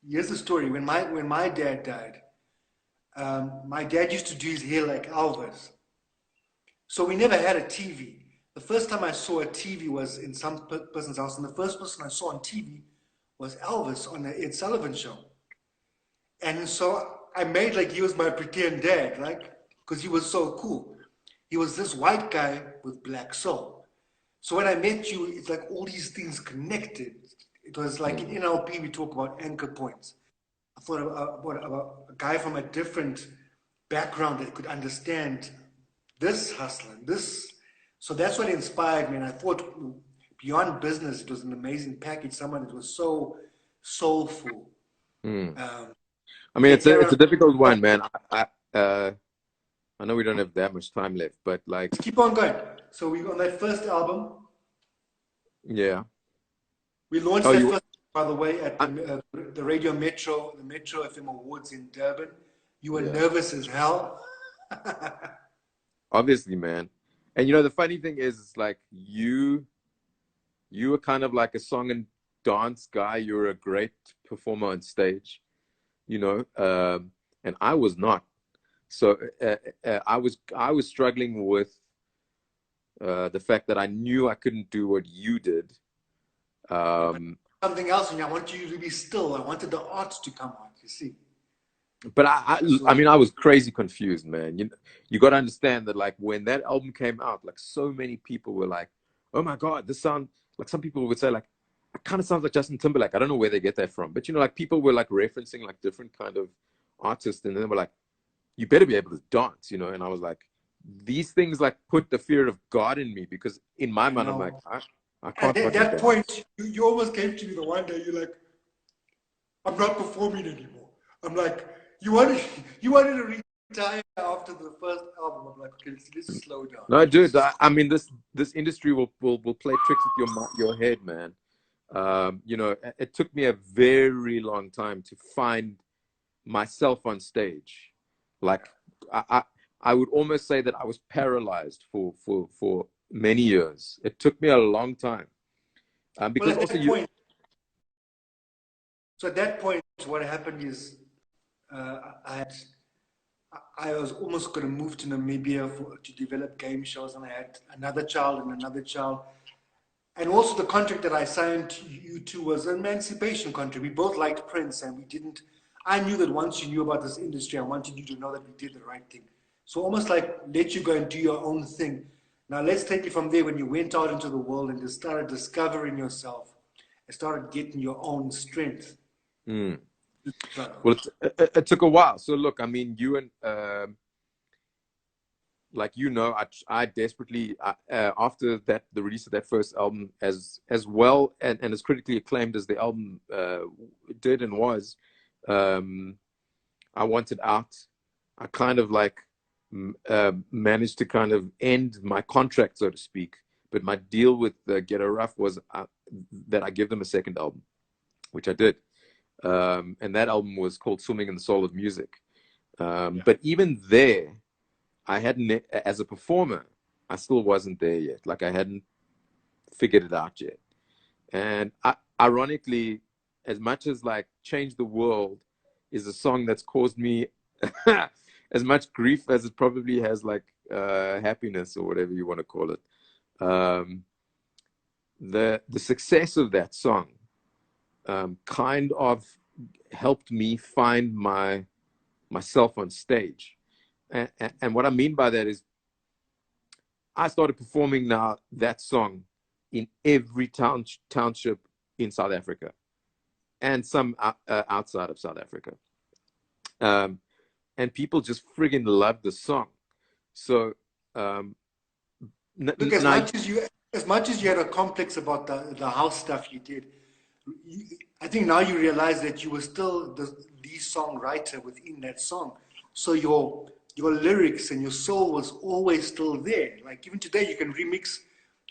Here's the story. When my dad died, my dad used to do his hair like Elvis. So we never had a TV. The first time I saw a TV was in some person's house, and the first person I saw on TV was Elvis on the Ed Sullivan Show. And so I made like he was my pretend dad, like, because he was so cool. He was this white guy with black soul. So when I met you, it's like all these things connected. It was like in Mm. NLP, we talk about anchor points. I thought about a guy from a different background that could understand this hustler, this. So that's what inspired me. And I thought beyond business, it was an amazing package. Someone that was so soulful. Mm. Um, I mean, yeah, it's Karen, a difficult one, man. I know we don't have that much time left, but like, keep on going. So we on that first album, yeah. we launched Oh, that you, first, by the way, at I, the Radio Metro, the Metro FM Awards in Durban. You were yeah, nervous as hell. obviously, man. And you know, the funny thing is, it's like you were kind of like a song and dance guy. You were a great performer on stage, you know, and I was not. So I was struggling with the fact that I knew I couldn't do what you did. Yeah, but Um, something else, and I want you to be still. I wanted the art to come out, you see. but I So, mean, I was crazy confused, man. You got to understand that, like, when that album came out, like, so many people were like, "Oh my God, this sound like." Some people would say, like, "It kind of sounds like Justin Timberlake." I don't know where they get that from, but you know, like, people were like referencing like different kind of artists, and then they were like, "You better be able to dance," you know. And I was like, these things like put the fear of God in me, because in my I mind, I'm like, know. I At can't fucking that dance. point, you almost came to me the one day, you're like, I'm not performing anymore. I'm like, you wanted, you wanted to retire after the first album. I'm like, okay, let's slow down. No, Let's dude. just I mean, this industry will play tricks with your head, man. You know, it took me a very long time to find myself on stage. Like, I, I, I would almost say that I was paralyzed for many years. It took me a long time, well, because at also that you, point, so at that point, what happened is I had I was almost going to move to Namibia to develop game shows, and I had another child and another child. And also the contract that I signed to you two was an emancipation contract. We both liked Prince, and we didn't. I knew that once you knew about this industry, I wanted you to know that we did the right thing. So almost like let you go and do your own thing. Now let's take it from there. When you went out into the world and just started discovering yourself and started getting your own strength. mm, Struggle. well, it took a while. So look, I mean, you and like, you know, I desperately, after that, the release of that first album, as well and as critically acclaimed as the album did and was, um, I wanted out. I kind of like managed to kind of end my contract, so to speak. But my deal with Ghetto Rough was that I give them a second album, which I did. And that album was called Swimming in the Soul of Music. Yeah. But even there, I hadn't, as a performer, I still wasn't there yet. Like, I hadn't figured it out yet. And ironically, as much as like Change the World is a song that's caused me as much grief as it probably has like happiness or whatever you want to call it. The success of that song kind of helped me find myself on stage. And what I mean by that is I started performing now that song in every township in South Africa and some outside of South Africa. And people just friggin' loved the song. So look, as much as you had a complex about the house stuff you did, I think now you realize that you were still the songwriter within that song. So your lyrics and your soul was always still there. Like even today, you can remix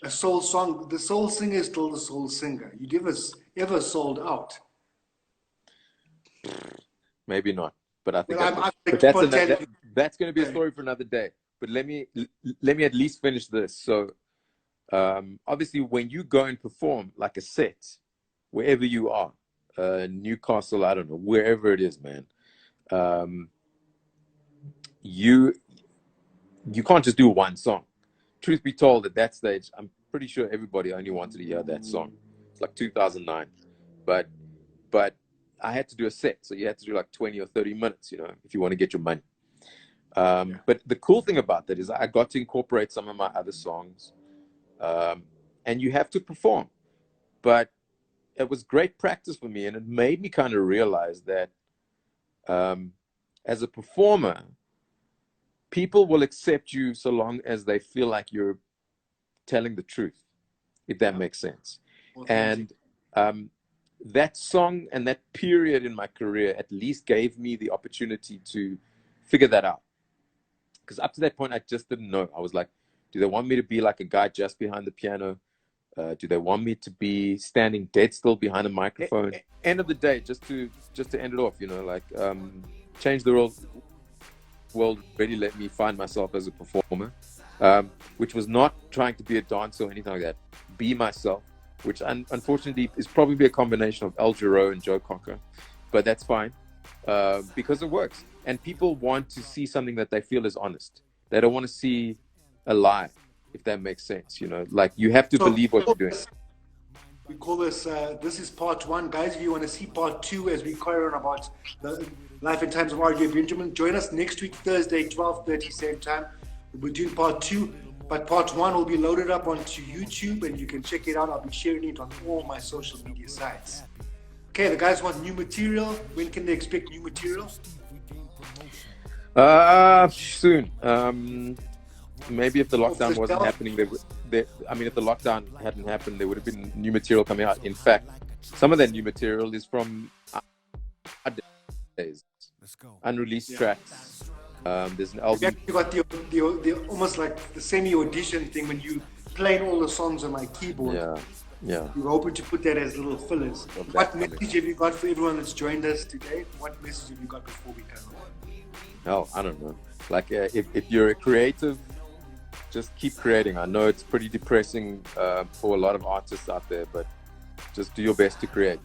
a soul song. The soul singer is still the soul singer. You never ever sold out. Maybe not, but I think but that's going to be a story for another day. But let me at least finish this. So obviously, when you go and perform like a set, wherever you are, Newcastle, I don't know, wherever it is, man, you can't just do one song. Truth be told, at that stage, I'm pretty sure everybody only wanted to hear that song. It's like 2009, but I had to do a set, so you had to do like 20 or 30 minutes, you know, if you want to get your money. But the cool thing about that is I got to incorporate some of my other songs, and you have to perform. But it was great practice for me, and it made me kind of realize that as a performer, people will accept you so long as they feel like you're telling the truth, if that makes sense. And that song and that period in my career at least gave me the opportunity to figure that out. Because up to that point, I just didn't know. I was like, do they want me to be like a guy just behind the piano? Do they want me to be standing dead still behind a microphone? End of the day, just to end it off, you know, like Change the World really let me find myself as a performer, which was not trying to be a dancer or anything like that. Be myself, which unfortunately is probably a combination of El Giro and Joe Cocker, but that's fine because it works. And people want to see something that they feel is honest. They don't want to see a lie, if that makes sense. You know, like you have to believe what you're doing. We call this, this is part one. Guys, if you want to see part two as we carry on about the life and times of R.J. Benjamin, join us next week, Thursday, 12:30, same time. We'll be doing part two, but part one will be loaded up onto YouTube and you can check it out. I'll be sharing it on all my social media sites. Okay, the guys want new material. When can they expect new material? Soon. Maybe if the lockdown wasn't happening, if the lockdown hadn't happened, there would have been new material coming out. In fact, some of that new material is from our days, unreleased tracks. There's an album. You got the almost like the semi-audition thing when you playing all the songs on my keyboard. Yeah. We're hoping to put that as little fillers. What message have you got for everyone that's joined us today? What message have you got before we come on? Oh, I don't know. Like if you're a creative, just keep creating. I know it's pretty depressing for a lot of artists out there, but just do your best to create.